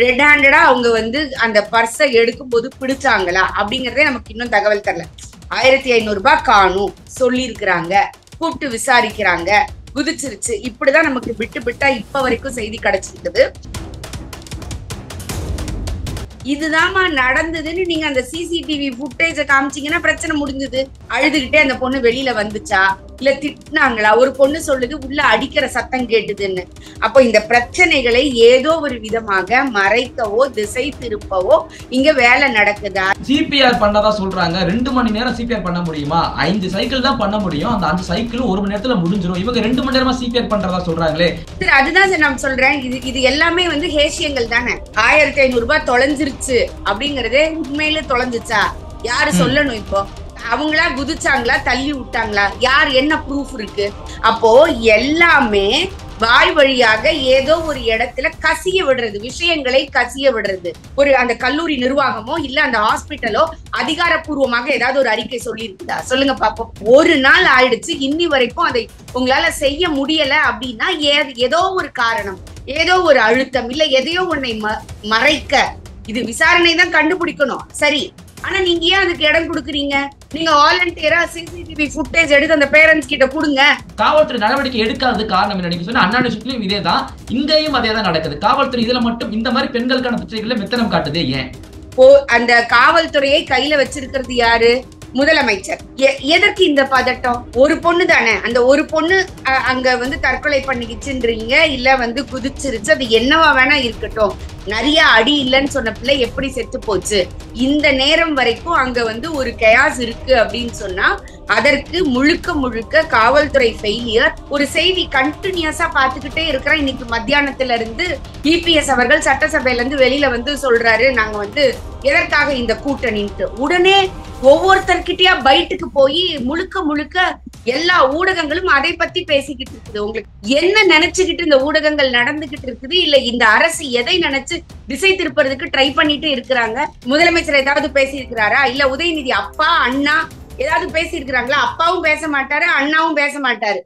Red ஹேண்டடா அவங்க வந்து அந்த பர்ஸை எடுக்கும் போது பிடிச்சாங்களா அப்படிங்கறதே நமக்கு இன்னும் தகவல் தரல. 1500 ரூபாய் காணும் சொல்லி இருக்கிறாங்க, கூப்பிட்டு விசாரிக்கிறாங்க, குதிச்சிருச்சு, இப்படிதான் நமக்கு விட்டு விட்டா இப்ப வரைக்கும் செய்தி கிடைச்சிருக்குது. இதுதான்மா நடந்ததுன்னு நீங்க அந்த சிசிடிவி ஃபுட்டேஜ காமிச்சீங்கன்னா பிரச்சனை முடிஞ்சது. அழுதுகிட்டே அந்த பொண்ணு வெளியில வந்துச்சா, இல்ல திட்டினாங்களா? ஒரு பொண்ணு சொல்லுது உள்ள அடிக்கிற சத்தம் கேட்டுதுன்னு. அப்போ இந்த பிரச்சனைகளை ஏதோ ஒரு விதமாக மறைக்கவோ திசை திருப்பவோ இங்க வேலை நடக்குதா? சிபிஆர் பண்ணதா சொல்றாங்க. 2 மணி நேரம் சிபிஆர் பண்ண முடியுமா? 5 சைக்கிள் தான் பண்ண முடியும். அந்த 5 சைக்கிள் 1 மணி நேரத்துல முடிஞ்சிடும். இவங்க 2 மணி நேரமா சிபிஆர் பண்றதா சொல்றாங்களே. சரி, அதுதான் சார் நான் சொல்றேன். இது எல்லாமே வந்து ஹேஷியங்கள் தானே. 1500 ரூபாய் தொலைஞ்சிருச்சு அப்படிங்கறதே உண்மையில தொலைஞ்சிச்சா? யாரு சொல்லணும்? இப்போ அவங்களா குதிச்சாங்களா, தள்ளி விட்டாங்களா? யார் என்ன ப்ரூஃப் இருக்கு? அப்போ எல்லாமே வாய் வழியாக ஏதோ ஒரு இடத்துல கசிய விடுறது, விஷயங்களை கசிய விடுறது. ஒரு அந்த கல்லூரி நிர்வாகமோ இல்ல அந்த ஹாஸ்பிட்டலோ அதிகாரப்பூர்வமாக ஏதாவது ஒரு அறிக்கை சொல்லி இருக்குதா? சொல்லுங்க பாப்போம். ஒரு நாள் ஆயிடுச்சு, இன்னி வரைக்கும் அதை உங்களால செய்ய முடியல அப்படின்னா ஏதோ ஒரு காரணம், ஏதோ ஒரு அழுத்தம், இல்ல எதையோ உன்னை மறைக்க. இது விசாரணை தான் கண்டுபிடிக்கணும், சரி. ஆனா நீங்க ஏன் அதுக்கு இடம் கொடுக்குறீங்க? நீங்க வாலண்டியரா சிசிடிவி ஃபுட்டேஜ் எடுத்து அந்த பேரண்ட்ஸ் கிட்ட கொடுங்க. காவல்துறை நடவடிக்கை எடுக்காதது காரணம் என்ன? நீங்க சொன்ன அண்ணா யூனிவர்சிட்டியும் இதேதான், இங்கேயும் அதே தான் நடக்குது. காவல்துறை இதுல மட்டும் இந்த மாதிரி பெண்களுக்கான பிரச்சனைகளை மெத்தனம் காட்டுது ஏன்? அந்த காவல்துறையை கையில வச்சிருக்கிறது யாரு? முதலமைச்சர். எதற்கு இந்த பதட்டம்? ஒரு பொண்ணு தானே, அந்த ஒரு பொண்ணு அங்க வந்து தற்கொலை பண்ணிக்கிச்சுன்றீங்க, இல்ல வந்து குதிச்சிருச்சு, அது என்னவா வேணா இருக்கட்டும். நிறைய அடி இல்லைன்னு சொன்ன பிள்ளை எப்படி செத்து போச்சு? இந்த நேரம் வரைக்கும் அங்க வந்து ஒரு கயாஸ் இருக்கு அப்படின்னு சொன்னா அதற்கு முழுக்க முழுக்க காவல்துறை ஃபெயிலியர். ஒரு செய்தி கண்டினியூஸா பாத்துக்கிட்டே இருக்கிறேன். இன்னைக்கு மத்தியானத்துல இருந்து இபிஎஸ் அவர்கள் சட்டசபையில இருந்து வெளியில வந்து சொல்றாரு, நாங்க வந்து எதற்காக இந்த கூட்டணின்ட்டு. உடனே ஒவ்வொருத்தர்கிட்டயா பைட்டுக்கு போய் முழுக்க முழுக்க எல்லா ஊடகங்களும் அதை பத்தி பேசிக்கிட்டு இருக்குது. உங்களுக்கு என்ன நினைச்சுக்கிட்டு இந்த ஊடகங்கள் நடந்துகிட்டு இருக்குது? இல்ல இந்த அரசு எதை நினைச்சு திசை திருப்பறதுக்கு ட்ரை பண்ணிட்டு இருக்கிறாங்க? முதலமைச்சர் ஏதாவது பேசி இருக்கிறாரா? இல்ல உதயநிதி அப்பா அண்ணா ஏதாவது பேசி இருக்கிறாங்களா? அப்பாவும் பேச மாட்டாரு, அண்ணாவும் பேச மாட்டாரு.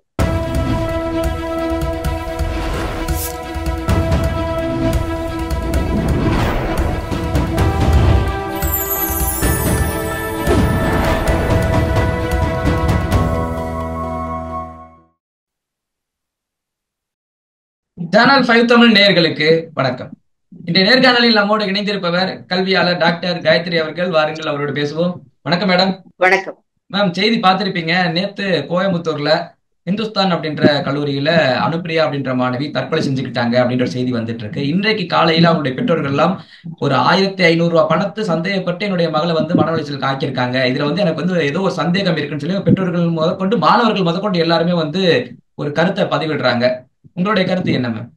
சேனல் 5 தமிழ் நேயர்களுக்கு வணக்கம். இன்றைய நேர்காணலில் நம்மோடு இணைந்திருப்பவர் கல்வியாளர் டாக்டர் காயத்ரி அவர்கள். வாருங்கள், அவரோடு பேசுவோம். வணக்கம் மேடம். வணக்கம் மேம். செய்தி பார்த்திருப்பீங்க, நேத்து கோயம்புத்தூர்ல இந்துஸ்தான் அப்படின்ற கல்லூரியில அனுப்பிரியா அப்படின்ற மாணவி தற்கொலை செஞ்சுக்கிட்டாங்க அப்படின்ற செய்தி வந்துட்டு இருக்கு. இன்றைக்கு காலையில அவங்களுடைய பெற்றோர்கள் எல்லாம் ஒரு 1500 ரூபாய் பணத்தை சந்தேகப்பட்டு என்னுடைய மகளை வந்து மன உளைச்சலுக்கு ஆக்கியிருக்காங்க. இதுல வந்து எனக்கு வந்து ஏதோ ஒரு சந்தேகம் இருக்குன்னு சொல்லி பெற்றோர்கள் முதற்கொண்டு மாணவர்கள் முதற்கொண்டு எல்லாருமே வந்து ஒரு கருத்தை பதிவிடுறாங்க. உங்களுடைய கருத்து என்ன மேம்?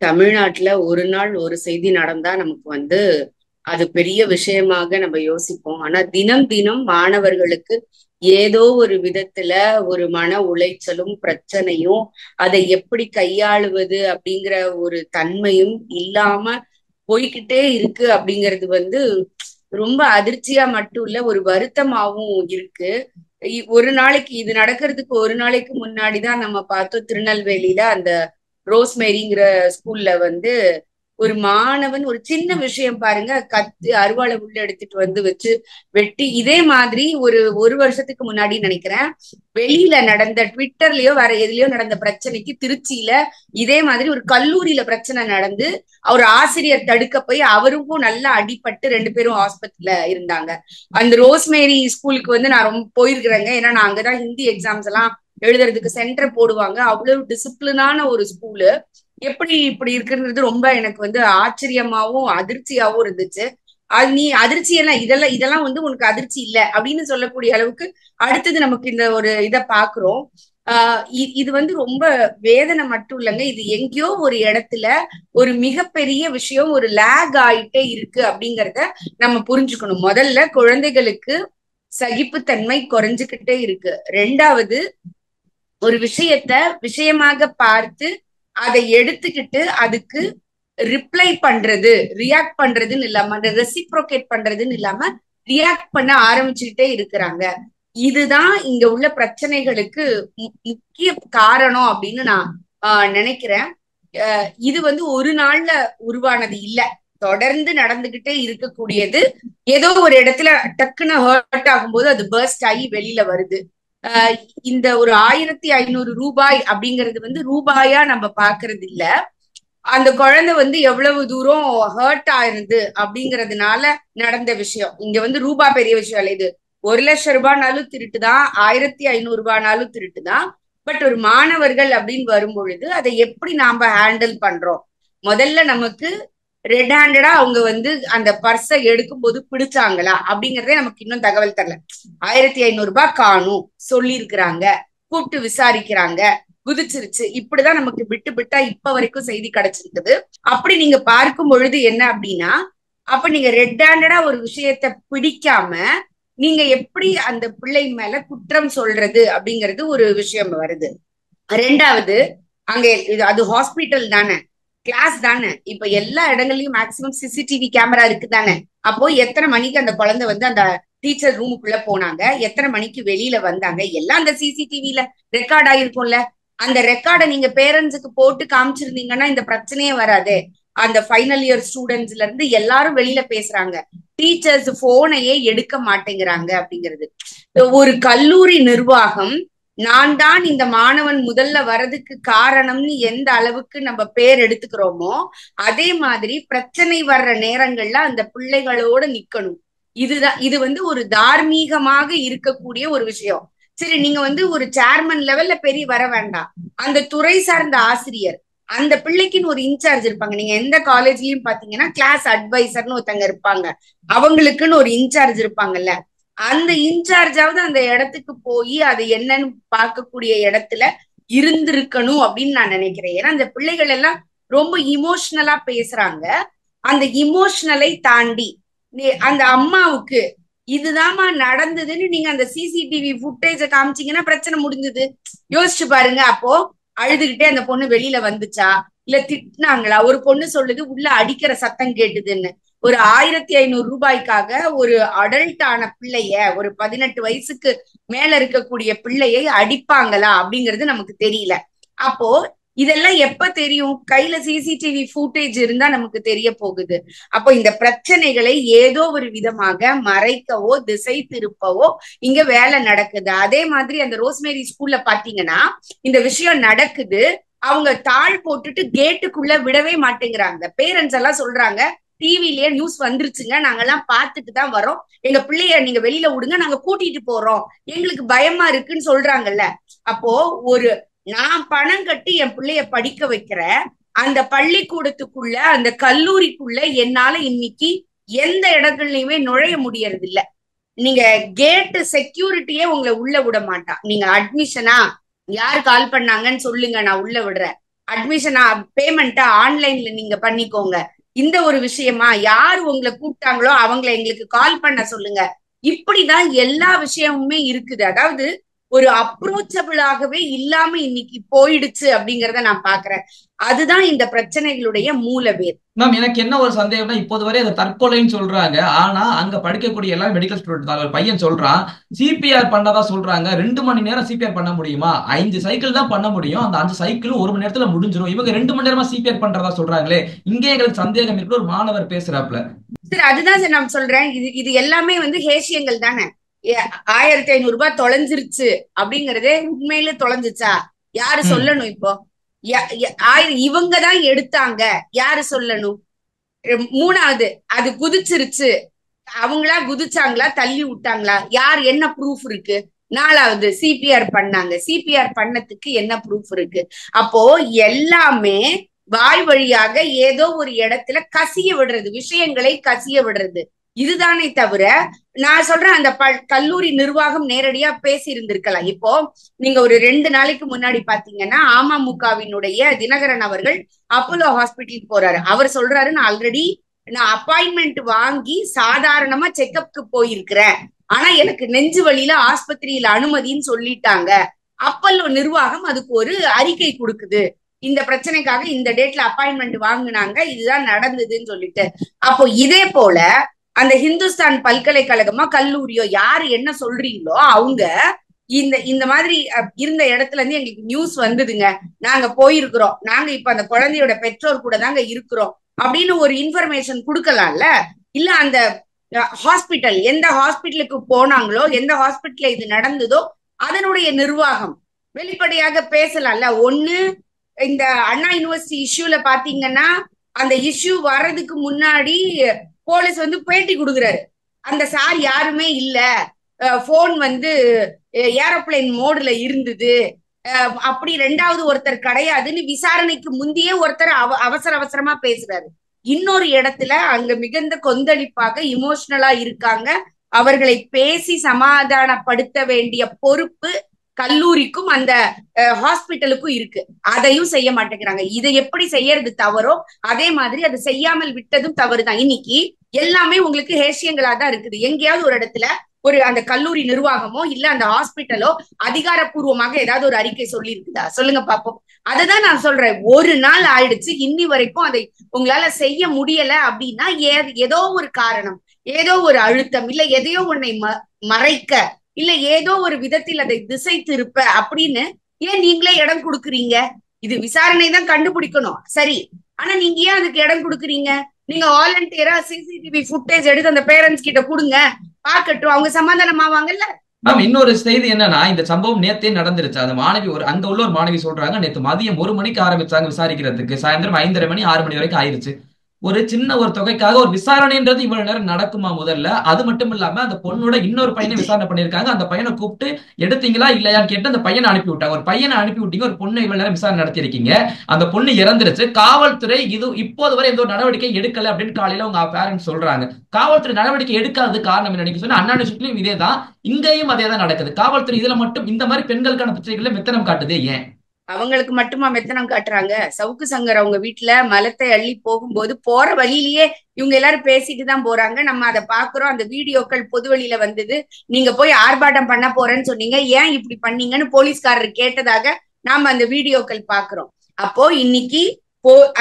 தமிழ்நாட்டுல ஒரு நாள் ஒரு செய்தி நடந்தா நமக்கு வந்து அது பெரிய விஷயமாக நம்ம யோசிப்போம். ஆனா தினம் தினம் மாணவர்களுக்கு ஏதோ ஒரு விதத்துல ஒரு மன உளைச்சலும் பிரச்சனையும், அதை எப்படி கையாளுவது அப்படிங்கிற ஒரு தன்மையும் இல்லாம போய்கிட்டே இருக்கு. அப்படிங்கிறது வந்து ரொம்ப அதிர்ச்சியா மட்டும் இல்ல, ஒரு வருத்தமாவும் இருக்கு. ஒரு நாளைக்கு இது நடக்கிறதுக்கு ஒரு நாளைக்கு முன்னாடிதான் நம்ம பார்த்தோம், திருநெல்வேலியில அந்த ரோஸ்மேரிங்கிற ஸ்கூல்ல வந்து ஒரு மாணவன் ஒரு சின்ன விஷயம் பாருங்க, கத்து அருவாளை உள்ள எடுத்துட்டு வந்து வச்சு வெட்டி. இதே மாதிரி ஒரு வருஷத்துக்கு முன்னாடி நினைக்கிறேன் வெளியில நடந்த ட்விட்டர்லயோ வேற எதுலயோ நடந்த பிரச்சனைக்கு திருச்சியில இதே மாதிரி ஒரு கல்லூரியில பிரச்சனை நடந்து அவர் ஆசிரியர் தடுக்க போய் அவருக்கும் நல்லா அடிபட்டு 2 பேரும் ஹாஸ்பிட்டல்ல இருந்தாங்க. அந்த ரோஸ்மேரி ஸ்கூலுக்கு வந்து நான் ரொம்ப போயிருக்கிறேங்க. ஏன்னா நான் அங்கதான் ஹிந்தி எக்ஸாம்ஸ் எல்லாம் எழுதுறதுக்கு சென்டர் போடுவாங்க. அவ்வளவு டிசிப்ளினான ஒரு ஸ்கூலு. எப்படி இப்படி இருக்குன்றது ரொம்ப எனக்கு வந்து ஆச்சரியமாவும் அதிர்ச்சியாவும் இருந்துச்சு. அது நீ அதிர்ச்சி எல்லாம் இதெல்லாம் வந்து உனக்கு அதிர்ச்சி இல்ல அப்படின்னு சொல்லக்கூடிய அளவுக்கு அடுத்தது நமக்கு இந்த ஒரு இதை பாக்குறோம். இது வந்து ரொம்ப வேதனை மட்டும் இல்லைங்க, இது எங்கேயோ ஒரு இடத்துல ஒரு மிகப்பெரிய விஷயம் ஒரு லேக் ஆயிட்டே இருக்கு அப்படிங்கிறத நம்ம புரிஞ்சுக்கணும். முதல்ல குழந்தைகளுக்கு சகிப்புத்தன்மை குறைஞ்சுக்கிட்டே இருக்கு. 2வது, ஒரு விஷயத்த விஷயமாக பார்த்து அதை எடுத்துக்கிட்டு அதுக்கு ரிப்ளை பண்றது, ரியாக்ட் பண்றதுன்னு இல்லாம, ரெசிப்ரோகேட் பண்றதுன்னு இல்லாம ரியாக்ட் பண்ண ஆரம்பிச்சுக்கிட்டே இருக்கிறாங்க. இதுதான் இங்க உள்ள பிரச்சனைகளுக்கு முக்கிய காரணம் அப்படின்னு நான் நினைக்கிறேன். இது வந்து ஒரு நாள்ல உருவானது இல்ல. தொடர்ந்து நடந்துகிட்டே இருக்கக்கூடியது. ஏதோ ஒரு இடத்துல டக்குன்னு ஹர்ட் ஆகும்போது அது பர்ஸ்ட் ஆகி வெளியில வருது. இந்த ஒரு 1500 ரூபாய் அப்படிங்கிறது வந்து ரூபாயா நம்ம பாக்குறது இல்ல. அந்த குழந்தை வந்து எவ்வளவு தூரம் ஹர்ட் ஆயிருது அப்படிங்கறதுனால நடந்த விஷயம். இங்க வந்து ரூபா பெரிய விஷயம் இல்ல. இது 1,00,000 ரூபாய்னாலும் திருட்டுதான், 1500 ரூபாய்னாலும் திருட்டுதான். பட் ஒரு மாணவர்கள் அப்படின்னு வரும் பொழுது அதை எப்படி நாம ஹேண்டில் பண்றோம்? முதல்ல நமக்கு ரெட் ஹேண்டடா அவங்க வந்து அந்த பர்ஸை எடுக்கும் போது பிடிச்சாங்களா அப்படிங்கறதே நமக்கு இன்னும் தகவல் தரல. 1500 ரூபாய் காணும் சொல்லியிருக்கிறாங்க, கூப்பிட்டு விசாரிக்கிறாங்க, குதிச்சிருச்சு, இப்படிதான் நமக்கு விட்டு விட்டா இப்ப வரைக்கும் செய்தி கிடைச்சிருக்குது. அப்படி நீங்க பார்க்கும் பொழுது என்ன அப்படின்னா, அப்ப நீங்க ரெட் ஹேண்டடா ஒரு விஷயத்த பிடிக்காம நீங்க எப்படி அந்த பிள்ளை மேல குற்றம் சொல்றது அப்படிங்கிறது ஒரு விஷயம் வருது. ரெண்டாவது, அங்க அது ஹாஸ்பிட்டல் தானே, கிளாஸ் தானே, இப்ப எல்லா இடங்கள்லயும் மேக்சிமம் சிசிடிவி கேமரா இருக்கு தானே. அப்போ எத்தனை மணிக்கு அந்த குழந்தை வந்து அந்த டீச்சர் ரூமுக்குள்ள போனாங்க, எத்தனை மணிக்கு வெளியில வந்தாங்க, எல்லாம் அந்த சிசிடிவில ரெக்கார்ட் ஆயிருக்கும்ல. அந்த ரெக்கார்டை நீங்க பேரண்ட்ஸுக்கு போட்டு காமிச்சிருந்தீங்கன்னா இந்த பிரச்சனையே வராது. அந்த ஃபைனல் இயர் ஸ்டூடெண்ட்ஸ்ல இருந்து எல்லாரும் வெளியில பேசுறாங்க, டீச்சர்ஸ் போனையே எடுக்க மாட்டேங்கிறாங்க அப்படிங்கிறது. ஒரு கல்லூரி நிர்வாகம் நான் தான் இந்த மாணவன் முதல்ல வர்றதுக்கு காரணம்னு எந்த அளவுக்கு நம்ம பேர் எடுத்துக்கிறோமோ அதே மாதிரி பிரச்சனை வர்ற நேரங்கள்ல அந்த பிள்ளைகளோட நிக்கணும். இது வந்து ஒரு தார்மீகமாக இருக்கக்கூடிய ஒரு விஷயம். சரி, நீங்க வந்து ஒரு சேர்மன் லெவல்ல பெரிய வர வேண்டாம், அந்த துறை சார்ந்த ஆசிரியர், அந்த பிள்ளைக்குன்னு ஒரு இன்சார்ஜ் இருப்பாங்க. நீங்க எந்த காலேஜ்லயும் பாத்தீங்கன்னா கிளாஸ் அட்வைசர்னு ஒருத்தங்க இருப்பாங்க, அவங்களுக்குன்னு ஒரு இன்சார்ஜ் இருப்பாங்கல்ல. அந்த இன்சார்ஜாவது அந்த இடத்துக்கு போய் அது என்னன்னு பார்க்கக்கூடிய இடத்துல இருந்திருக்கணும் அப்படின்னு நான் நினைக்கிறேன். ஏன்னா அந்த பிள்ளைகள் எல்லாம் ரொம்ப இமோஷனலா பேசுறாங்க. அந்த இமோஷனலை தாண்டி அந்த அம்மாவுக்கு இதுதான்மா நடந்ததுன்னு நீங்க அந்த சிசிடிவி ஃபுட்டேஜ காமிச்சீங்கன்னா பிரச்சனை முடிஞ்சது. யோசிச்சு பாருங்க. அப்போ அழுதுகிட்டே அந்த பொண்ணு வெளியில வந்துச்சா, இல்ல திட்டினாங்களா? ஒரு பொண்ணு சொல்லுது உள்ள அடிக்கிற சத்தம் கேட்டுதுன்னு. ஒரு 1500 ரூபாய்க்காக ஒரு அடல்ட்டான பிள்ளைய, ஒரு 18 வயசுக்கு மேல இருக்கக்கூடிய பிள்ளையை அடிப்பாங்களா அப்படிங்கிறது நமக்கு தெரியல. அப்போ இதெல்லாம் எப்ப தெரியும்? கையில சிசிடிவி ஃபுட்டேஜ் இருந்தா நமக்கு தெரிய போகுது. அப்போ இந்த பிரச்சனைகளை ஏதோ ஒரு விதமாக மறைக்கவோ திசை திருப்பவோ இங்க வேலை நடக்குது. அதே மாதிரி அந்த ரோஸ்மேரி ஸ்கூல்ல பாத்தீங்கன்னா இந்த விஷயம் நடக்குது, அவங்க தாழ் போட்டுட்டு கேட்டுக்குள்ள விடவே மாட்டேங்கிறாங்க. பேரண்ட்ஸ் எல்லாம் சொல்றாங்க, டிவிலயே நியூஸ் வந்துருச்சுங்க, நாங்கெல்லாம் பார்த்துட்டு தான் வரோம், எங்க பிள்ளைய நீங்க வெளியில விடுங்க, நாங்க கூட்டிட்டு போறோம், எங்களுக்கு பயமா இருக்குன்னு சொல்றாங்கல்ல. அப்போ ஒரு நான் பணம் கட்டி என் பிள்ளைய படிக்க வைக்கிற அந்த பள்ளிக்கூடத்துக்குள்ள, அந்த கல்லூரிக்குள்ள என்னால இன்னைக்கு எந்த இடங்கள்லயுமே நுழைய முடியறது இல்ல. நீங்க கேட் செக்யூரிட்டியே உங்களை உள்ள விட மாட்டான். நீங்க அட்மிஷனா, யார் கால் பண்ணாங்கன்னு சொல்லுங்க, நான் உள்ள விடுறேன். அட்மிஷனா, பேமெண்ட்டா ஆன்லைன்ல நீங்க பண்ணிக்கோங்க. இந்த ஒரு விஷயமா, யார் உங்களை கூப்பிட்டாங்களோ அவங்களை எங்களுக்கு கால் பண்ண சொல்லுங்க. இப்படிதான் எல்லா விஷயமுமே இருக்குது. அதாவது ஒரு அப்ரோச்சபிளாகவே இல்லாம இன்னைக்கு போயிடுச்சு அப்படிங்கறத நான் பாக்குறேன். அதுதான் இந்த பிரச்சனைகளுடைய மூலவேர். மேம், எனக்கு என்ன ஒரு சந்தேகம்னா, இப்போது வரை அதை தற்கொலைன்னு சொல்றாங்க. ஆனா அங்க படிக்கக்கூடிய எல்லாரும் மெடிக்கல் ஸ்டூடெண்ட் தான். ஒரு பையன் சொல்றான் சிபிஆர் பண்ணதா சொல்றாங்க. 2 மணி நேரம் சிபிஆர் பண்ண முடியுமா? 5 சைக்கிள் தான் பண்ண முடியும், அந்த 5 சைக்கிள் 1 மணி நேரத்துல முடிஞ்சிடும். இவங்க 2 மணி நேரமா சிபிஆர் பண்றதா சொல்றாங்களே, இங்கே எங்களுக்கு சந்தேகம் இருக்கு. ஒரு மாணவர் பேசுறாப்ல. சரி, அதுதான் சார் நான் சொல்றேன். இது எல்லாமே வந்து ஹேஷியங்கள் தானே. 1500 ரூபாய் தொலைஞ்சிருச்சு அப்படிங்கறதே உண்மையில தொலைஞ்சிச்சா? யாரு சொல்லணும்? இப்போ இவங்கதான் எடுத்தாங்க, யாரு சொல்லணும்? மூணாவது, அது குதிச்சிருச்சு, அவங்களா குதிச்சாங்களா, தள்ளி விட்டாங்களா, யார், என்ன ப்ரூஃப் இருக்கு? நாலாவது, சிபிஆர் பண்ணாங்க, சிபிஆர் பண்ணதுக்கு என்ன ப்ரூஃப் இருக்கு? அப்போ எல்லாமே வாய் வழியாக ஏதோ ஒரு இடத்துல கசிய விடுறது, விஷயங்களை கசிய விடுறது, இதுதானே தவிர நான் சொல்றேன் அந்த கல்லூரி நிர்வாகம் நேரடியா பேசி இருந்திருக்கலாம். இப்போ நீங்க ஒரு 2 நாளைக்கு முன்னாடி பாத்தீங்கன்னா அமமுகவினுடைய தினகரன் அவர்கள் அப்போலோ ஹாஸ்பிட்டலுக்கு போறாரு. அவர் சொல்றாரு, நான் ஆல்ரெடி அப்பாயின்மெண்ட் வாங்கி சாதாரணமா செக்அப்க்கு போயிருக்கிறேன், ஆனா எனக்கு நெஞ்சு வலியில ஆஸ்பத்திரியில அனுமதின்னு சொல்லிட்டாங்க. அப்போலோ நிர்வாகம் அதுக்கு ஒரு அறிக்கை கொடுக்குது, இந்த பிரச்சனைக்காக இந்த டேட்ல அப்பாயின்மெண்ட் வாங்கினாங்க, இதுதான் நடந்ததுன்னு சொல்லிட்டு. அப்போ இதே போல அந்த ஹிந்துஸ்தான் பல்கலைக்கழகமா கல்லூரியோ யாரு என்ன சொல்றீங்களோ அவங்க இந்த மாதிரி இருந்த இடத்துல இருந்து எங்களுக்கு நியூஸ் வந்ததுங்க, நாங்க போயிருக்கிறோம், நாங்க இப்ப அந்த குழந்தையோட பெற்றோர் கூட தாங்க இருக்கிறோம் அப்படின்னு ஒரு இன்ஃபர்மேஷன் கொடுக்கலாம்ல. இல்ல அந்த ஹாஸ்பிட்டல் எந்த ஹாஸ்பிட்டலுக்கு போனாங்களோ, எந்த ஹாஸ்பிட்டல்ல இது நடந்ததோ அதனுடைய நிர்வாகம் வெளிப்படையாக பேசலாம்ல. ஒண்ணு இந்த அண்ணா யூனிவர்சிட்டி இஷ்யூல பாத்தீங்கன்னா, அந்த இஷ்யூ வர்றதுக்கு முன்னாடி போலீஸ் வந்து பேட்டி கொடுக்குறாரு, அந்த சார் யாருமே இல்ல, போன் வந்து ஏரோப்ளேன் மோடுல இருந்தது, அப்படி ரெண்டாவது ஒருத்தர் கிடையாதுன்னு விசாரணைக்கு முந்தையே ஒருத்தர் அவசர அவசரமா பேசுறாரு. இன்னொரு இடத்துல அங்க மிகுந்த கொந்தளிப்பாக இமோஷனலா இருக்காங்க. அவர்களை பேசி சமாதானப்படுத்த வேண்டிய பொறுப்பு கல்லூரிக்கும் அந்த ஹாஸ்பிட்டலுக்கும் இருக்கு. அதையும் செய்ய மாட்டேங்கிறாங்க. இதை எப்படி செய்யறது தவறோ அதே மாதிரி அதை செய்யாமல் விட்டதும் தவறுதான். இன்னைக்கு எல்லாமே உங்களுக்கு ஹேஷியங்களா தான் இருக்குது. எங்கேயாவது ஒரு இடத்துல ஒரு அந்த கல்லூரி நிர்வாகமோ இல்ல அந்த ஹாஸ்பிட்டலோ அதிகாரப்பூர்வமாக ஏதாவது ஒரு அறிக்கை சொல்லி இருக்குதா? சொல்லுங்க பாப்போம். அததான் நான் சொல்றேன். ஒரு நாள் ஆயிடுச்சு, இன்னி வரைக்கும் அதை உங்களால செய்ய முடியல அப்படின்னா ஏதோ ஒரு காரணம், ஏதோ ஒரு அழுத்தம், இல்ல எதையோ உன்னை மறைக்க, இல்ல ஏதோ ஒரு விதத்தில் அதை திசை திருப்ப அப்படின்னு ஏன் நீங்களே இடம் கொடுக்குறீங்க? இது விசாரணை தான் கண்டுபிடிக்கணும், சரி. ஆனா நீங்க ஏன் அதுக்கு இடம் கொடுக்குறீங்க? நீங்க வாலண்டியரா சிசிடிவி ஃபுட்டேஜ் எடுத்து அந்த பேரண்ட்ஸ் கிட்ட கொடுங்க, பாக்கட்டும், அவங்க சமாதானம் ஆவாங்கல்ல. மேம், இன்னொரு செய்தி என்னன்னா, இந்த சம்பவம் நேத்தே நடந்துருச்சு. அந்த மாணவி அங்க உள்ள ஒரு மாணவி சொல்றாங்க, நேத்து மதியம் 1 மணிக்கு ஆரம்பிச்சாங்க விசாரிக்கிறதுக்கு, சாயந்தரம் 5:30 மணி 6 மணி வரைக்கும் ஆயிருச்சு. ஒரு சின்ன ஒரு தொகைக்காக ஒரு விசாரணைன்றது இவ்வளவு நேரம் நடக்குமா? முதல்ல அது மட்டும் இல்லாம அந்த பொண்ணோட இன்னொரு பையனை விசாரணை பண்ணிருக்காங்க. அந்த பையனை கூப்பிட்டு எடுத்தீங்களா இல்லையான்னு கேட்டு அந்த பையனை அனுப்பி விட்டாங்க. ஒரு பையனை அனுப்பி விட்டீங்க, ஒரு பொண்ணை இவ்வளவு நேரம் விசாரணை நடத்தி இருக்கீங்க, அந்த பொண்ணு இறந்துருச்சு. காவல்துறை இது இப்போது வரை எந்த ஒரு நடவடிக்கை எடுக்கல அப்படின்னு காலையில உங்க பேரண்ட்ஸ் சொல்றாங்க. காவல்துறை நடவடிக்கை எடுக்காதது காரணம் என்ன? நீங்க சொன்ன அண்ணா யூனிவர்சிட்டியும் இதேதான், இங்கேயும் அதே தான் நடக்குது. காவல்துறை இதுல மட்டும் இந்த மாதிரி பெண்களுக்கான பிரச்சனைகளை மெத்தனம் காட்டுது ஏன்? அவங்களுக்கு மட்டுமா மெத்தனம் காட்டுறாங்க? சவுக்கு சங்கர் அவங்க வீட்டுல மலத்தை அள்ளி போகும்போது போற வழியிலேயே இவங்க எல்லாரும் பேசிட்டு தான் போறாங்க. நம்ம அதை பாக்குறோம். அந்த வீடியோக்கள் பொது வழியில வந்தது. நீங்க போய் ஆர்ப்பாட்டம் பண்ண போறேன்னு சொன்னீங்க, ஏன் இப்படி பண்ணீங்கன்னு போலீஸ்காரர் கேட்டதாக நாம அந்த வீடியோக்கள் பாக்குறோம். அப்போ இன்னைக்கு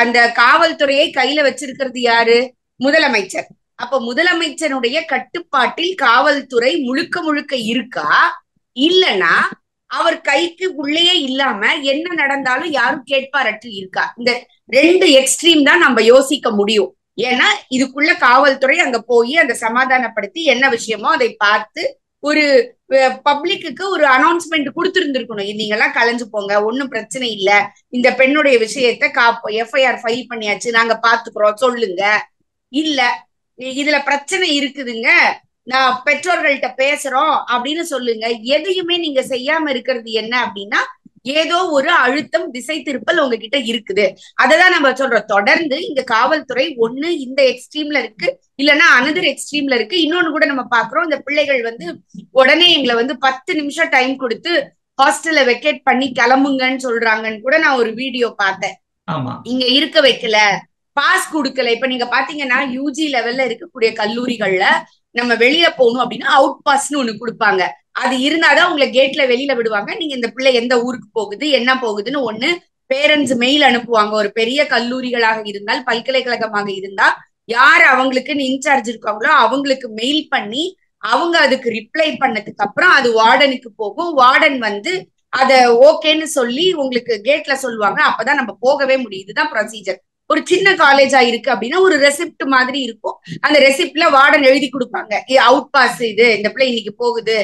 அந்த காவல்துறையை கையில வச்சிருக்கிறது யாரு? முதலமைச்சர். அப்போ முதலமைச்சருடைய கட்டுப்பாட்டில் காவல்துறை முழுக்க முழுக்க இருக்கா? இல்லனா அவர் கைக்கு உள்ளேயே இல்லாம என்ன நடந்தாலும் யாரும் கேட்பாரற்று இருக்கா? இந்த ரெண்டு எக்ஸ்ட்ரீம் தான் நம்ம யோசிக்க முடியும். ஏன்னா இதுக்குள்ள காவல்துறை அங்க போய் அந்த சமாதானப்படுத்தி என்ன விஷயமோ அதை பார்த்து ஒரு பப்ளிக்கு ஒரு அனௌன்ஸ்மெண்ட் கொடுத்திருந்திருக்கணும். நீங்க எல்லாம் கலைஞ்சு போங்க, ஒன்னும் பிரச்சனை இல்ல, இந்த பெண்ணுடைய விஷயத்த எஃப்ஐஆர் ஃபைல் பண்ணியாச்சு, நாங்க பாத்துக்கிறோம், சொல்லுங்க. இல்ல இதுல பிரச்சனை இருக்குதுங்க, நான் பெற்றோர்கள்ட்ட பேசுறோம் அப்படின்னு சொல்லுங்க. எதையுமே நீங்க செய்யாம இருக்கிறது என்ன அப்படின்னா ஏதோ ஒரு அழுத்தம், திசை திருப்பல் உங்ககிட்ட இருக்குது. அததான் நம்ம சொல்றோம். தொடர்ந்து இந்த காவல்துறை ஒண்ணு இந்த எக்ஸ்ட்ரீம்ல இருக்கு, இல்லைன்னா அனதர் எக்ஸ்ட்ரீம்ல இருக்கு. இன்னொன்னு கூட நம்ம பாக்குறோம், இந்த பிள்ளைகள் வந்து உடனே எங்களை வந்து 10 நிமிஷம் டைம் கொடுத்து ஹாஸ்டல்ல வெக்கேட் பண்ணி கிளம்புங்கன்னு சொல்றாங்கன்னு கூட நான் ஒரு வீடியோ பார்த்தேன். இங்க இருக்க வைக்கல, பாஸ் கொடுக்கல. இப்ப நீங்க பாத்தீங்கன்னா யூஜி லெவல்ல இருக்கக்கூடிய கல்லூரிகள்ல நம்ம வெளியில போகணும் அப்படின்னா அவுட் பாஸ்ன்னு ஒண்ணு கொடுப்பாங்க. அது இருந்தாதான் உங்களை கேட்ல வெளியில விடுவாங்க. நீங்க இந்த பிள்ளை எந்த ஊருக்கு போகுது என்ன போகுதுன்னு ஒண்ணு பேரண்ட்ஸ் மெயில் அனுப்புவாங்க. ஒரு பெரிய கல்லூரிகளாக இருந்தால், பல்கலைக்கழகமாக இருந்தா யார் அவங்களுக்கு இன்சார்ஜ் இருக்காங்களோ அவங்களுக்கு மெயில் பண்ணி அவங்க அதுக்கு ரிப்ளை பண்ணதுக்கு அப்புறம் அது வார்டனுக்கு போகும். வார்டன் வந்து அத ஓகேன்னு சொல்லி உங்களுக்கு கேட்ல சொல்லுவாங்க. அப்பதான் நம்ம போகவே முடியும். இதுதான் ப்ரொசீஜர். ஒரு சின்ன காலேஜா இருக்கு அப்படின்னா ஒரு ரெசிப்ட் மாதிரி இருக்கும். அந்த ரெசிப்ட்ல வார்டன் எழுதி கொடுப்பாங்க, அவுட் பாஸ் இது, இந்த பிள்ளை இன்னைக்கு போகுது,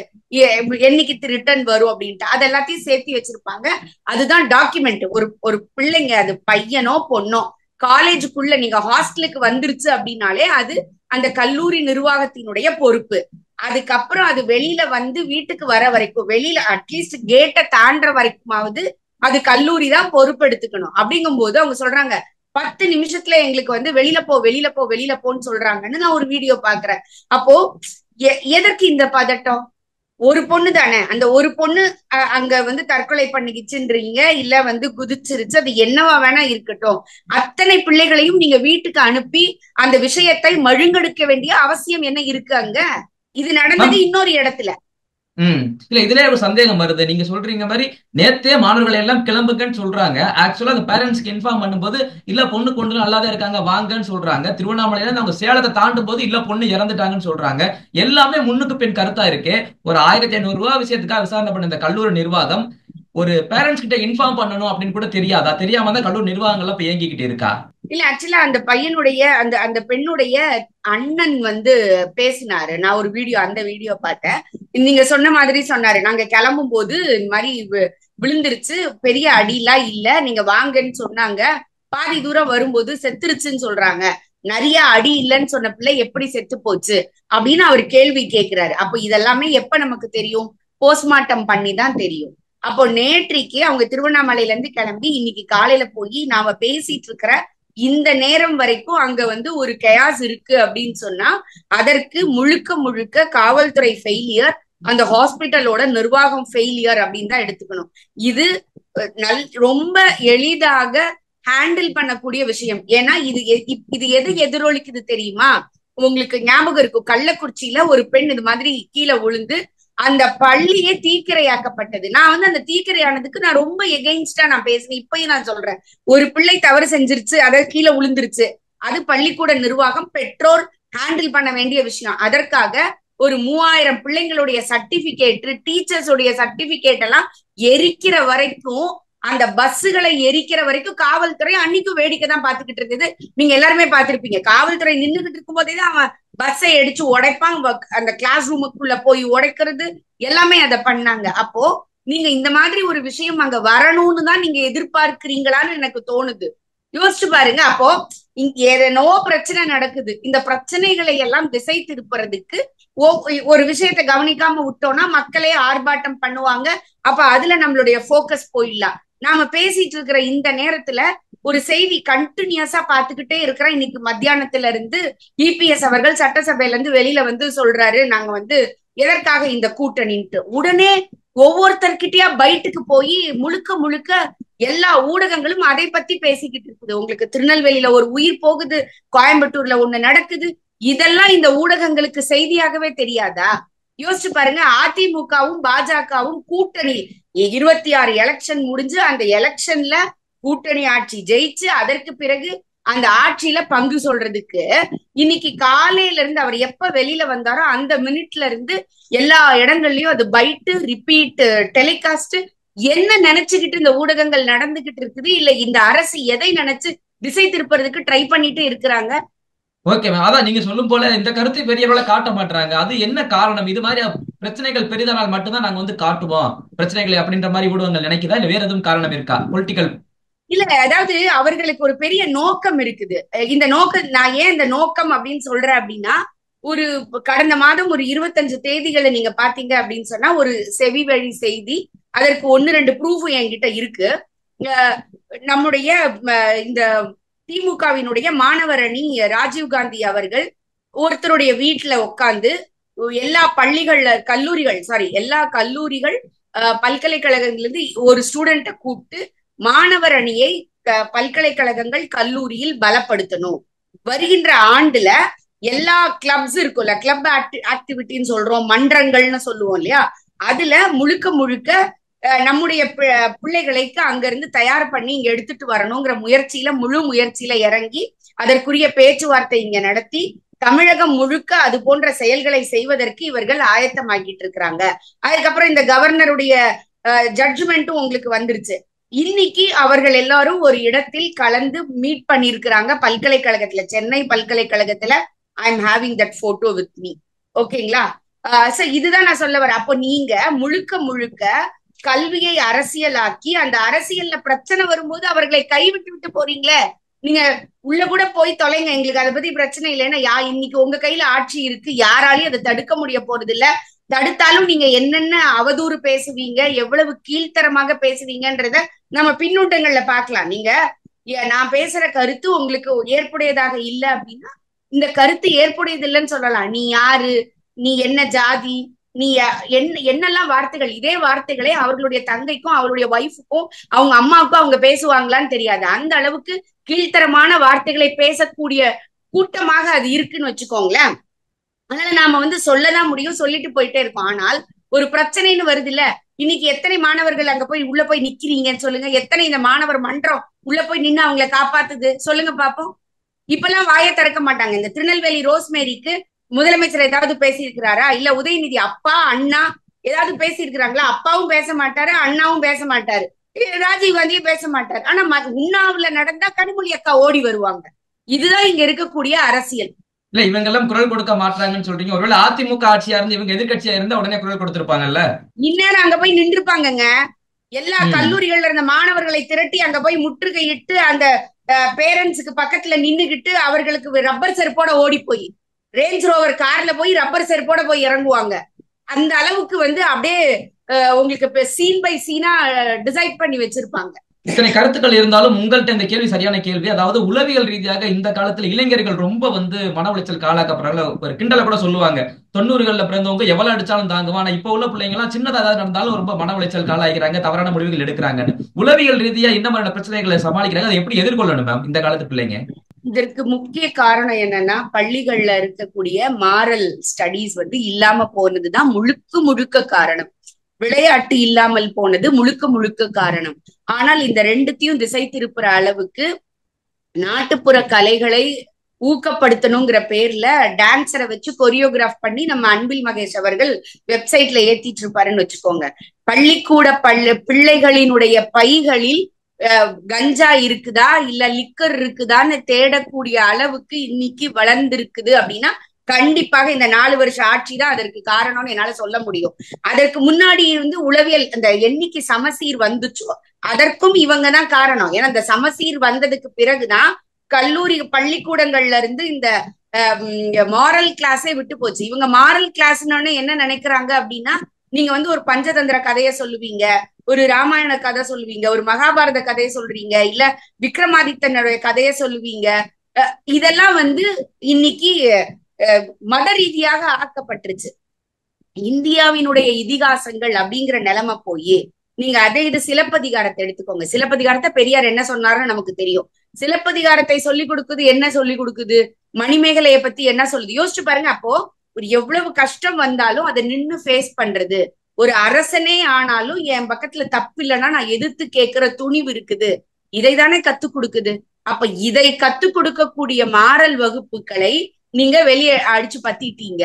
என்னைக்கு ரிட்டர்ன் வரும் அப்படின்ட்டு அது எல்லாத்தையும் சேர்த்து வச்சிருப்பாங்க. அதுதான் டாக்குமெண்ட். ஒரு பிள்ளைங்க, அது பையனோ பொண்ணோ, காலேஜுக்குள்ள நீங்க ஹாஸ்டலுக்கு வந்துருச்சு அப்படின்னாலே அது அந்த கல்லூரி நிர்வாகத்தினுடைய பொறுப்பு. அதுக்கப்புறம் அது வெளியில வந்து வீட்டுக்கு வர வரைக்கும், வெளியில அட்லீஸ்ட் கேட்டை தாண்டுற வரைக்குமாவது அது கல்லூரி தான் பொறுப்பெடுத்துக்கணும். அப்படிங்கும் போது அவங்க சொல்றாங்க 10 நிமிஷத்துல எங்களுக்கு வந்து வெளியில போ வெளியில போ வெளியில போன்னு சொல்றாங்கன்னு நான் ஒரு வீடியோ பாக்குறேன். அப்போ எதற்கு இந்த பதட்டம்? ஒரு பொண்ணு தானே, அந்த ஒரு பொண்ணு அங்க வந்து தற்கொலை பண்ணிக்கிச்சுன்றீங்க, இல்ல வந்து குதிச்சிருச்சு, அது என்னவா வேணா இருக்கட்டும். அத்தனை பிள்ளைகளையும் நீங்க வீட்டுக்கு அனுப்பி அந்த விஷயத்தை மழுங்கெடுக்க வேண்டிய அவசியம் என்ன இருக்கு அங்க? இது நடந்தது இன்னொரு இடத்துல. இல்ல இதுல ஒரு சந்தேகம் வருது. நீங்க சொல்றீங்க மாதிரி நேத்தே மாணவர்கள் எல்லாம் கிளம்புங்கன்னு சொல்றாங்க. ஆக்சுவலா அந்த பேரண்ட்ஸ்க்கு இன்ஃபார்ம் பண்ணும்போது இல்ல பொண்ணு கொண்டு நல்லாதான் இருக்காங்க வாங்கன்னு சொல்றாங்க. திருவண்ணாமலையில அவங்க சேலத்தை தாண்டும் போது இல்ல பொண்ணு இறந்துட்டாங்கன்னு சொல்றாங்க. எல்லாமே முன்னுக்கு பின் கருத்தா இருக்கு. ஒரு 1500 ரூபாய் விஷயத்துக்காக விசாரணை பண்ண இந்த கல்லூரி நிர்வாகம் ஒரு பேரண்ட்ஸ் கிட்ட இன்ஃபார்ம் பண்ணணும் அப்படின்னு கூட தெரியாதா? தெரியாம தான் கல்லூரி நிர்வாகங்கள்லாம் இப்ப இயங்கிக்கிட்டு இருக்கா? இல்ல ஆக்சுவலா அந்த பையனுடைய அந்த அந்த பெண்ணுடைய அண்ணன் வந்து பேசினாரு. நான் ஒரு வீடியோ அந்த வீடியோ பார்த்தேன். நீங்க சொன்ன மாதிரி சொன்னாரு. நாங்க கிளம்பும் போது இந்த மாதிரி விழுந்துருச்சு, பெரிய அடிலாம் இல்ல, நீங்க வாங்கன்னு சொன்னாங்க. பாதி தூரம் வரும்போது செத்துருச்சுன்னு சொல்றாங்க. நிறைய அடி இல்லைன்னு சொன்ன பிள்ளை எப்படி செத்து போச்சு அப்படின்னு அவர் கேள்வி கேட்கிறாரு. அப்போ இதெல்லாமே எப்ப நமக்கு தெரியும்? போஸ்ட்மார்ட்டம் பண்ணி தான் தெரியும். அப்போ நேற்றைக்கு அவங்க திருவண்ணாமலையில இருந்து கிளம்பி இன்னைக்கு காலையில போய் நாம பேசிட்டு இருக்கிற இந்த நேரம் வரைக்கும் அங்க வந்து ஒரு கயாஸ் இருக்கு அப்படின்னு சொன்னா அதற்கு முழுக்க முழுக்க காவல்துறை ஃபெயிலியர், அந்த ஹாஸ்பிட்டலோட நிர்வாகம் ஃபெயிலியர் அப்படின்னு தான் எடுத்துக்கணும். இது ரொம்ப எளிதாக ஹேண்டில் பண்ணக்கூடிய விஷயம். ஏன்னா இது எது எதிரொலிக்குது தெரியுமா? உங்களுக்கு ஞாபகம் இருக்கும், கள்ளக்குறிச்சியில ஒரு பெண் இது மாதிரி கீழே விழுந்து அந்த பள்ளியே தீக்கிரையாக்கப்பட்டது. நான் வந்து அந்த தீக்கிரையானதுக்கு நான் ரொம்ப எகெயின்ஸ்டா நான் பேசினேன். இப்பயும் நான் சொல்றேன், ஒரு பிள்ளை தவறு செஞ்சிருச்சு, அதாவது கீழே விழுந்துருச்சு, அது பள்ளிக்கூட நிர்வாகம் பெற்றோர் ஹேண்டில் பண்ண வேண்டிய விஷயம். அதற்காக ஒரு 3000 பிள்ளைங்களுடைய சர்டிபிகேட், டீச்சர்ஸ் உடைய சர்டிபிகேட் எல்லாம் எரிக்கிற வரைக்கும், அந்த பஸ்ஸுகளை எரிக்கிற வரைக்கும் காவல்துறை அன்னைக்கும் வேடிக்கை தான் பாத்துக்கிட்டு இருந்தது. நீங்க எல்லாருமே பாத்திருப்பீங்க, காவல்துறை நின்றுகிட்டு இருக்கும் போதே தான் அவன் பஸ்ஸை அடிச்சு உடைப்பாங்க, அந்த கிளாஸ் ரூமுக்குள்ள போய் உடைக்கிறது எல்லாமே அதை பண்ணாங்க. அப்போ நீங்க இந்த மாதிரி ஒரு விஷயம் அங்க வரணும்னு தான் நீங்க எதிர்பார்க்கிறீங்களான்னு எனக்கு தோணுது. யோசிச்சு பாருங்க. அப்போ ஏதோ பிரச்சனை நடக்குது, இந்த பிரச்சனைகளை எல்லாம் திசை திருப்புறதுக்கு ஒரு விஷயத்த கவனிக்காம விட்டோம்னா மக்களே ஆர்ப்பாட்டம் பண்ணுவாங்க. அப்ப அதுல நம்மளுடைய போக்கஸ் போயிடலாம். நாம பேசிட்டு இருக்கிற இந்த நேரத்துல ஒரு செய்தி கண்டினியூஸா பாத்துக்கிட்டே இருக்கிறேன். இன்னைக்கு மத்தியானத்துல இருந்து இபிஎஸ் அவர்கள் சட்டசபையில இருந்து வெளியில வந்து சொல்றாரு, நாங்க வந்து எதற்காக இந்த கூட்டணின்ட்டு. உடனே ஒவ்வொருத்தர்கிட்டயா பைட்டுக்கு போய் முழுக்க முழுக்க எல்லா ஊடகங்களும் அதை பத்தி பேசிக்கிட்டு இருக்குது. உங்களுக்கு திருநெல்வேலியில ஒரு உயிர் போகுது, கோயம்புத்தூர்ல ஒண்ணு நடக்குது, இதெல்லாம் இந்த ஊடகங்களுக்கு செய்தியாகவே தெரியாதா? யோசிச்சு பாருங்க. அதிமுகவும் பாஜகவும் கூட்டணி 26 எலெக்ஷன் முடிஞ்சு அந்த எலெக்ஷன்ல கூட்டணி ஆட்சி ஜெயிச்சு அதற்கு பிறகு அந்த ஆட்சியில பங்கு சொல்றதுக்கு இன்னைக்கு காலையில இருந்து அவர் எப்ப வெளியில வந்தாரோ அந்த மினிட்ல இருந்து எல்லா இடங்கள்லயும் அது பைட்டு, ரிப்பீட் டெலிகாஸ்ட், என்ன நினைச்சுக்கிட்டு இந்த ஊடகங்கள் நடந்துகிட்டு இருக்குது? இல்ல இந்த அரசு எதை நினைச்சு திசை திருப்புறதுக்கு ட்ரை பண்ணிட்டு இருக்கிறாங்க? ஓகே மேம், அதான் நீங்க சொல்லும் போல இந்த கருத்தை பெரிய அளவுல காட்ட மாட்டாங்க. அது என்ன காரணம்? இது மாதிரி பிரச்சனைகள் பெரிதானால் மட்டும்தான் நாங்க வந்து காட்டுவோம் பிரச்சனைகளை அப்படின்ற மாதிரி ஊடகங்கள் நினைக்குதா, இல்ல வேற எதுவும் காரணம் இருக்கா? பொலிட்டிக்கல் இல்ல, அதாவது அவர்களுக்கு ஒரு பெரிய நோக்கம் இருக்குது. இந்த நோக்கம், நான் ஏன் இந்த நோக்கம் அப்படின்னு சொல்றேன் அப்படின்னா, ஒரு கடந்த மாதம் ஒரு 25 தேதிகளை நீங்க பாத்தீங்க அப்படின்னு சொன்னா ஒரு செவி வழி செய்தி, அதற்கு 1-2 ப்ரூஃப் என்கிட்ட இருக்கு. நம்முடைய இந்த திமுகவினுடைய மாணவர் அணி ராஜீவ்காந்தி அவர்கள் ஒருத்தருடைய வீட்டுல உட்கார்ந்து எல்லா பள்ளிகள்ல கல்லூரிகள் எல்லா கல்லூரிகள் பல்கலைக்கழகங்களிலிருந்து ஒரு ஸ்டூடெண்ட்டை கூப்பிட்டு மாணவர் அணியை பல்கலைக்கழகங்கள் கல்லூரியில் பலப்படுத்தணும். வருகின்ற ஆண்டுல எல்லா கிளப்ஸ் இருக்கும்ல, கிளப் ஆக்டிவிட்டின்னு சொல்றோம், மன்றங்கள்னு சொல்லுவோம் இல்லையா, அதுல முழுக்க முழுக்க நம்முடைய பிள்ளைகளுக்கு அங்க இருந்து தயார் பண்ணி இங்க எடுத்துட்டு வரணுங்கிற முயற்சியில முழு முயற்சியில இறங்கி அதற்குரிய பேச்சுவார்த்தை இங்க நடத்தி தமிழகம் முழுக்க அது போன்ற செயல்களை செய்வதற்கு இவர்கள் ஆயத்தமாக்கிட்டு இருக்கிறாங்க. அதுக்கப்புறம் இந்த கவர்னருடைய ஜட்ஜ்மெண்ட்டும் உங்களுக்கு வந்துருச்சு. இன்னைக்கு அவர்கள் எல்லாரும் ஒரு இடத்தில் கலந்து மீட் பண்ணிருக்கிறாங்க பல்கலைக்கழகத்துல, சென்னை பல்கலைக்கழகத்துல. I am having that photo with me. ஓகேங்களா? இதுதான் நான் சொல்ல வரேன். அப்போ நீங்க முழுக்க முழுக்க கல்வியை அரசியலாக்கி அந்த அரசியல்ல பிரச்சனை வரும்போது அவர்களை கைவிட்டு விட்டு போறீங்களே. நீங்க உள்ள கூட போய் தொலைங்க, எங்களுக்கு அதை பத்தி பிரச்சனை இல்லைன்னா இன்னைக்கு உங்க கையில ஆட்சி இருக்கு, யாராலையும் அதை தடுக்க முடிய போறது இல்ல. தடுத்தாலும் நீங்க என்னென்ன அவதூறு பேசுவீங்க, எவ்வளவு கீழ்த்தரமாக பேசுவீங்கன்றத நம்ம பின்னூட்டங்கள்ல பாக்கலாம். நீங்க நான் பேசுற கருத்து உங்களுக்கு ஏற்புடையதாக இல்ல அப்படின்னா இந்த கருத்து ஏற்புடையது இல்லைன்னு சொல்லலாம். நீ யாரு, நீ என்ன ஜாதி, நீ என்னெல்லாம் வார்த்தைகள், இதே வார்த்தைகளே அவர்களுடைய தங்கைக்கும் அவருடைய ஒய்ஃபுக்கும் அவங்க அம்மாவுக்கும் அவங்க பேசுவாங்களான்னு தெரியாது. அந்த அளவுக்கு கீழ்த்தரமான வார்த்தைகளை பேசக்கூடிய கூட்டமாக அது இருக்குன்னு வச்சுக்கோங்களேன். அதனால நாம வந்து சொல்லதான் முடியும், சொல்லிட்டு போயிட்டே இருக்கோம். ஆனால் ஒரு பிரச்சனைன்னு வருது இல்ல, இன்னைக்கு எத்தனை மாணவர்கள் அங்க போய் உள்ள போய் நிக்கிறீங்கன்னு சொல்லுங்க. எத்தனை இந்த மாணவர் மன்றம் உள்ள போய் நின்று அவங்களை காப்பாத்துது சொல்லுங்க பாப்போம். இப்பெல்லாம் வாயை திறக்க மாட்டாங்க. இந்த திருநெல்வேலி ரோஸ்மேரிக்கு முதலமைச்சர் ஏதாவது பேசியிருக்கிறாரா? இல்ல உதயநிதி அப்பா அண்ணா ஏதாவது பேசியிருக்கிறாங்களா? அப்பாவும் பேச மாட்டாரு, அண்ணாவும் பேச மாட்டாரு. ராஜீவ் காந்தியே பேச மாட்டார். ஆனா உண்ணாவுல நடந்தா கனிமொழி அக்கா ஓடி வருவாங்க. இதுதான் இங்க இருக்கக்கூடிய அரசியல். இல்ல இவங்க எல்லாம் குரல் கொடுக்க மாட்டாங்கன்னு சொல்றீங்க. ஒருவேளை அதிமுக ஆட்சியா இருந்து இவங்க எதிர்கட்சியா இருந்தா உடனே குரல் கொடுத்திருப்பாங்கல்ல. இந்நேரம் அங்க போய் நின்றுப்பாங்கங்க. எல்லா கல்லூரிகள்ல இருந்த மாணவர்களை திரட்டி அங்க போய் முற்றுகையிட்டு அந்த பேரண்ட்ஸுக்கு பக்கத்துல நின்னுகிட்டு அவர்களுக்கு ரப்பர் செருப்போட ஓடி போய் ரேஞ்ச் ரோவர் கார்ல போய் ரப்பர் செருப்போட போய் இறங்குவாங்க. அந்த அளவுக்கு அப்படியே உங்களுக்கு சீன் பை சீனா டிசைட் பண்ணி வச்சிருப்பாங்க. இத்தனை கருத்துக்கள் இருந்தாலும் உங்கள்கிட்ட இந்த கேள்வி சரியான கேள்வி. அதாவது உளவியல் ரீதியாக இந்த காலத்துல இளைஞர்கள் ரொம்ப மன உளைச்சல் காலாக்கப்படுறாங்க. ஒரு கிண்டல கூட சொல்லுவாங்க, 90கள்ல பிறந்தவங்க எவ்வளவு அடிச்சாலும் தாங்குவான், ஆனா இப்ப உள்ள பிள்ளைங்க எல்லாம் சின்னதா ஏதாவது நடந்தாலும் ரொம்ப மன உளைச்சல் காலாகிறாங்க, தவறான முடிவுகள் எடுக்கிறாங்கன்னு. உளவியல் ரீதியா இந்த மாதிரியான பிரச்சனைகளை சமாளிக்கிறாங்க. அதை எப்படி எதிர்கொள்ளணும் மேம் இந்த காலத்து பிள்ளைங்க? இதற்கு முக்கிய காரணம் என்னன்னா, பள்ளிகள்ல இருக்கக்கூடிய மாரல் ஸ்டடீஸ் இல்லாம போனதுதான் முழுக்க முழுக்க காரணம். விளையாட்டு இல்லாமல் போனது முழுக்க முழுக்க காரணம். ஆனால் இந்த ரெண்டுத்தையும் திசை திருப்புற அளவுக்கு நாட்டுப்புற கலைகளை ஊக்கப்படுத்தணுங்கிற பேர்ல டான்ஸரை வச்சு கொரியோகிராஃப் பண்ணி நம்ம அன்பில் மகேஷ் அவர்கள் வெப்சைட்ல ஏத்திட்டு இருப்பாருன்னு வச்சுக்கோங்க. பள்ளிக்கூட பிள்ளைகளினுடைய பைகளில் கஞ்சா இருக்குதா இல்ல லிக்கர் இருக்குதான்னு தேடக்கூடிய அளவுக்கு இன்னைக்கு வளர்ந்திருக்குது அப்படின்னா கண்டிப்பாக இந்த 4 வருஷ ஆட்சி தான் அதற்கு காரணம்னு என்னால சொல்ல முடியும். அதற்கு முன்னாடி உளவியல் அந்த எண்ணிக்கை சமசீர் வந்துச்சோ அதற்கும் இவங்க தான் காரணம். ஏன்னா இந்த சமசீர் வந்ததுக்கு பிறகுதான் கல்லூரி பள்ளிக்கூடங்கள்ல இருந்து இந்த மாரல் கிளாஸே விட்டு போச்சு. இவங்க மாரல் கிளாஸ்ன்னு என்ன நினைக்கிறாங்க அப்படின்னா, நீங்க ஒரு பஞ்சதந்திர கதையை சொல்லுவீங்க, ஒரு ராமாயண கதை சொல்லுவீங்க, ஒரு மகாபாரத கதையை சொல்றீங்க, இல்ல விக்ரமாதித்தனுடைய கதையை சொல்லுவீங்க. இதெல்லாம் இன்னைக்கு மத ரீதியாக ஆக்கப்பட்டுருச்சு. இந்தியாவினுடைய இதிகாசங்கள் அப்படிங்கிற நிலைமை போய் நீங்க இது சிலப்பதிகாரத்தை எடுத்துக்கோங்க. சிலப்பதிகாரத்தை பெரியார் என்ன சொன்னாருன்னு நமக்கு தெரியும். சிலப்பதிகாரத்தை சொல்லி கொடுக்குது, என்ன சொல்லி கொடுக்குது, மணிமேகலையை பத்தி என்ன சொல்லுது யோசிச்சு பாருங்க. அப்போ ஒரு எவ்வளவு கஷ்டம் வந்தாலும் அதை நின்னு ஃபேஸ் பண்றது, ஒரு அரசனே ஆனாலும் என் பக்கத்துல தப்பு இல்லைன்னா நான் எதிர்த்து கேட்கிற துணிவு இருக்குது, இதை தானே கத்து கொடுக்குது. அப்ப இதை கத்து கொடுக்கக்கூடிய மாறல் வகுப்புகளை நீங்க வெளியே அடிச்சு பத்திட்டீங்க.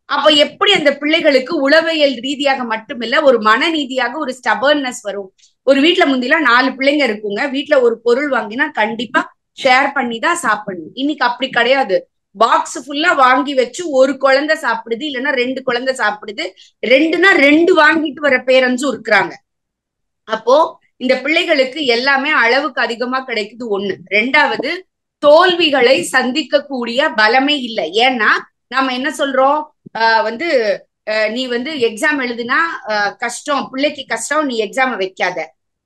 அப்ப எப்படி அந்த பிள்ளைகளுக்கு உளவியல் ரீதியாக மட்டுமில்ல ஒரு மன ரீதியாக ஒரு ஸ்டபர்னஸ் வரும். ஒரு வீட்டுல முந்திலாம் 4 பிள்ளைங்க இருக்குங்க. வீட்டுல ஒரு பொருள் வாங்கினா கண்டிப்பா ஷேர் பண்ணி தான் சாப்பிடணும். இன்னைக்கு அப்படி கிடையாது. பாக்ஸ் ஃபுல்லா வாங்கி வச்சு ஒரு குழந்தை சாப்பிடுது, இல்லைன்னா 2 குழந்தை சாப்பிடுது. 2னா 2 வாங்கிட்டு வர பேரண்ட்ஸும் இருக்கிறாங்க. அப்போ இந்த பிள்ளைகளுக்கு எல்லாமே அளவுக்கு அதிகமா கிடைக்குது. 1. 2வது, தோல்விகளை சந்திக்கக்கூடிய பலமே இல்லை. ஏன்னா நாம என்ன சொல்றோம், நீ எக்ஸாம் எழுதுனா கஷ்டம், பிள்ளைக்கு கஷ்டம், நீ எக்ஸாம வைக்காத.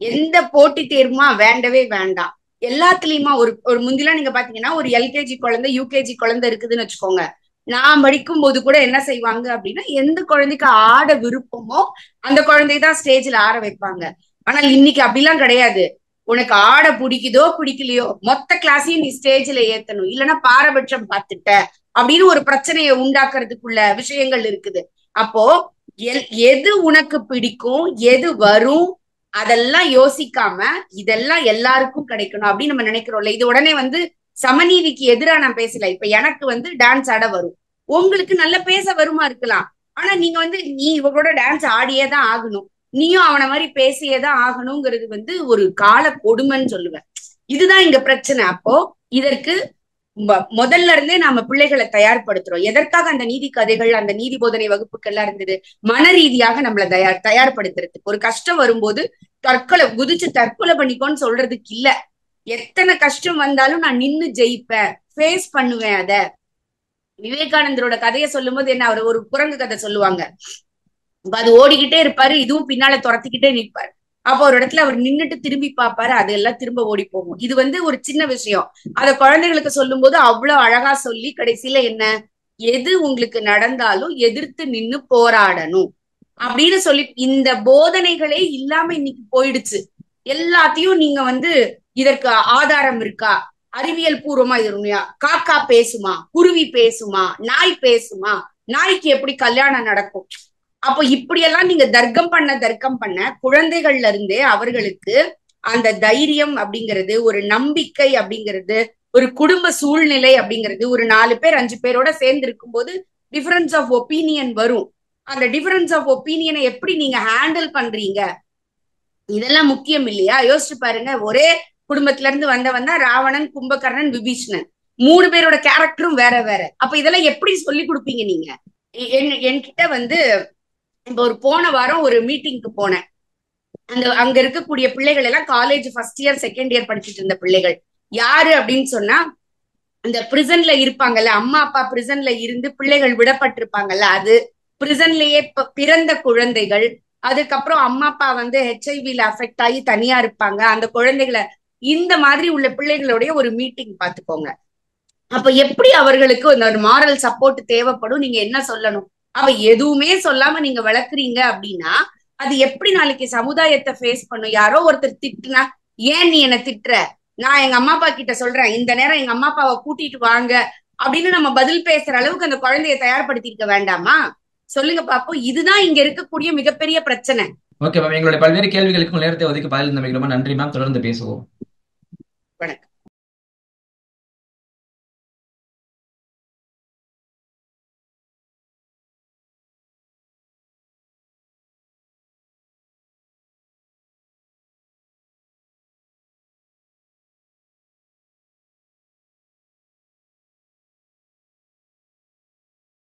எந்த போட்டி தேர்வுமா வேண்டவே வேண்டாம். எல்லாத்துலயுமா ஒரு முந்திலாம் நீங்க பாத்தீங்கன்னா ஒரு எல்கேஜி குழந்தை யூகேஜி குழந்தை இருக்குதுன்னு வச்சுக்கோங்க. நான் படிக்கும் போது கூட என்ன செய்வாங்க அப்படின்னா, எந்த குழந்தைக்கு ஆட விருப்பமோ அந்த குழந்தைதான் ஸ்டேஜ்ல ஆட வைப்பாங்க. ஆனால் இன்னைக்கு அப்படிலாம் கிடையாது. உனக்கு ஆட பிடிக்குதோ பிடிக்கலையோ மொத்த கிளாஸையும் நீ ஸ்டேஜ்ல ஏத்தணும், இல்லைன்னா பாரபட்சம் பார்த்துட்ட அப்படின்னு ஒரு பிரச்சனையை உண்டாக்குறதுக்குள்ள விஷயங்கள் இருக்குது. அப்போ எது உனக்கு பிடிக்கும், எது வரும், அதெல்லாம் யோசிக்காம இதெல்லாம் எல்லாருக்கும் கிடைக்கணும் அப்படின்னு நம்ம நினைக்கிறோம்ல. இது உடனே சமநீதிக்கு எதிரா நான் பேசல. இப்ப எனக்கு டான்ஸ் ஆட வரும், உங்களுக்கு நல்ல பேச வருமா இருக்கலாம். ஆனா நீங்க நீ இவங்களோட டான்ஸ் ஆடியே தான் ஆகணும், நீயும் அவனை மாதிரி பேசியேதான் ஆகணுங்கிறது ஒரு கால கொடுமைன்னு சொல்லுவேன். இதுதான் இங்க பிரச்சனை. அப்போ இதற்கு முதல்ல இருந்தே நாம பிள்ளைகளை தயார்படுத்துறோம். எதற்காக அந்த நீதி கதைகள், அந்த நீதி போதனை வகுப்புகள்லாம் இருந்தது? மன ரீதியாக நம்மளை தயார்படுத்துறதுக்கு. ஒரு கஷ்டம் வரும்போது குதிச்சு தற்கொலை பண்ணிக்கோன்னு சொல்றதுக்கு இல்ல. எத்தனை கஷ்டம் வந்தாலும் நான் நின்னு ஜெயிப்பேன், ஃபேஸ் பண்ணுவேன். அத விவேகானந்தரோட கதையை சொல்லும் போது என்ன, அவர் ஒரு குரங்கு கதை சொல்லுவாங்க. அது ஓடிக்கிட்டே இருப்பாரு, இதுவும் பின்னால துரத்திக்கிட்டே நிற்பாரு. அப்போ ஒரு இடத்துல அவர் நின்னுட்டு திரும்பி பார்ப்பாரு, அதெல்லாம் திரும்ப ஓடி போகும். இது ஒரு சின்ன விஷயம். அத குழந்தைகளுக்கு சொல்லும் போது அவ்வளவு அழகா சொல்லி கடைசியில என்ன, எது உங்களுக்கு நடந்தாலும் எதிர்த்து நின்னு போராடணும் அப்படின்னு சொல்லி, இந்த போதனைகளே இல்லாம இன்னைக்கு போயிடுச்சு. எல்லாத்தையும் நீங்க இதற்கு ஆதாரம் இருக்கா, அறிவியல் பூர்வமா இது உண்மையா, காக்கா பேசுமா, குருவி பேசுமா, நாய் பேசுமா, நாய்க்கு எப்படி கல்யாணம் நடக்கும்? அப்போ இப்படியெல்லாம் நீங்க தர்க்கம் பண்ண குழந்தைகள்ல இருந்தே அவர்களுக்கு அந்த தைரியம் அப்படிங்கிறது, ஒரு நம்பிக்கை அப்படிங்கிறது, ஒரு குடும்ப சூழ்நிலை அப்படிங்கிறது, ஒரு 4 பேர் 5 பேரோட சேர்ந்து இருக்கும் போது டிஃபரன்ஸ் ஆஃப் ஒப்பீனியன் வரும். அந்த டிஃபரன்ஸ் ஆஃப் ஒப்பீனியனை எப்படி நீங்க ஹேண்டில் பண்றீங்க, இதெல்லாம் முக்கியம் இல்லையா? யோசிச்சு பாருங்க. ஒரே குடும்பத்துல இருந்து வந்தவன் தான் ராவணன், கும்பகர்ணன், விபீஷணன். 3 பேரோட கேரக்டரும் வேற வேற. அப்ப இதெல்லாம் எப்படி சொல்லி கொடுப்பீங்க நீங்க? என்கிட்ட வந்து இப்ப போன வாரம் ஒரு மீட்டிங்க்கு போனேன். அங்க இருக்கக்கூடிய பிள்ளைகள் எல்லாம் college first year second year படிச்சுட்டு இருந்த பிள்ளைகள். யாரு அப்படின்னு சொன்னா, இந்த பிரிசன்ல இருப்பாங்கல்ல, அம்மா அப்பா பிரிசன்ல இருந்து பிள்ளைகள் விடப்பட்டிருப்பாங்கல்ல, அது பிரிசன்லயே பிறந்த குழந்தைகள். அதுக்கப்புறம் அம்மா அப்பா வந்து ஹெச்ஐவில அஃபெக்ட் ஆகி தனியா இருப்பாங்க, அந்த குழந்தைகளை. இந்த மாதிரி உள்ள பிள்ளைகளுடைய ஒரு மீட்டிங் பாத்துக்கோங்க. அப்ப எப்படி அவர்களுக்கு ஒரு மாரல் சப்போர்ட் தேவைப்படும், நீங்க என்ன சொல்லணும்? அவ எதுவுமே சொல்லாம நீங்க வளர்க்குறீங்க அப்படின்னா, அது எப்படி நாளைக்கு சமுதாயத்தை ஃபேஸ் பண்ணும்? யாரோ ஒருத்தர் திட்டுனா, ஏன் நீ என்ன திட்டுற, நான் எங்க அம்மா அப்பா கிட்ட சொல்றேன், இந்த நேரம் எங்க அம்மா அப்பாவை கூட்டிட்டு வாங்க அப்படின்னு நம்ம பதில் பேசுற அளவுக்கு அந்த குழந்தைய தயார்படுத்தி இருக்க வேண்டாமா? சொல்லுங்க பாப்போம். இதுதான் இங்க இருக்கக்கூடிய மிகப்பெரிய பிரச்சனை. ஓகே மேம், எங்களுடைய பல்வேறு கேள்விகளுக்கு நேரத்தை ஒதுக்கி பதில் தந்தமைக்கு ரொம்ப நன்றி மேம். தொடர்ந்து பேசுவோம். வணக்கம்.